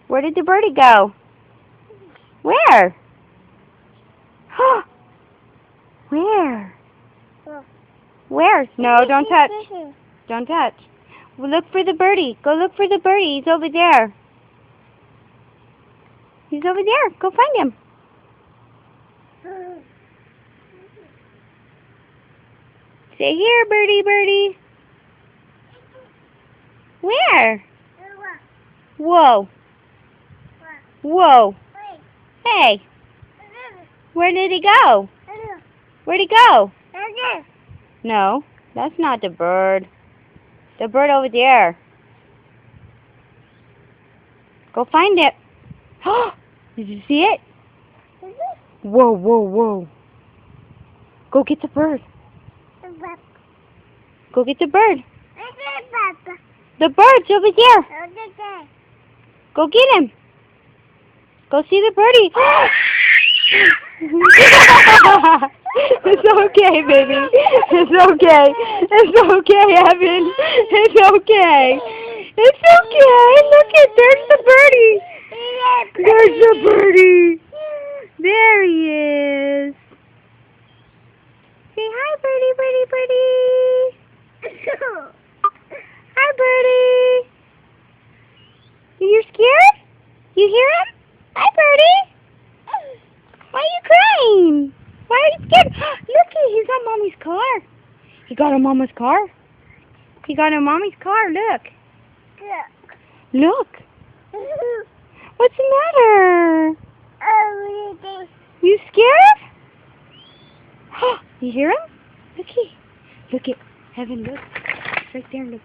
Where did the birdie go? Where? Where? Where? No, don't touch. Don't touch. Well, look for the birdie. Go look for the birdie. He's over there. He's over there. Go find him. Say here, birdie, birdie. Where? Whoa. Whoa. Hey. Where did he go? Where'd he go? No, that's not the bird. The bird over there. Go find it. Did you see it? Whoa, whoa, whoa. Go get the bird. Go get the bird. The bird's over there. Go get him. Go see the birdie. It's okay, baby. It's okay. It's okay, Evan. It's okay. It's okay. Look at, there's the birdie. There's the birdie. There he is. Say hi, birdie, birdie, birdie. Hi, birdie. You're scared? You hear him? Hi, birdie. Why are you crying? Why are you scared? Look, he's on Mommy's car. He got on Mama's car. He got on Mommy's car. Look. Look. What's the matter? You scared? You hear him? Looky. Look it. Heaven, look. It's right there. Look.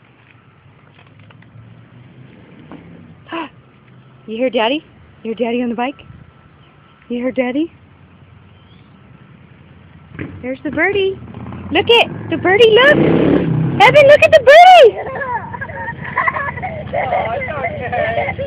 You hear Daddy? You hear Daddy on the bike? You hear Daddy? There's the birdie. Look it. The birdie, look. Heaven, look at the birdie. Oh, it's okay.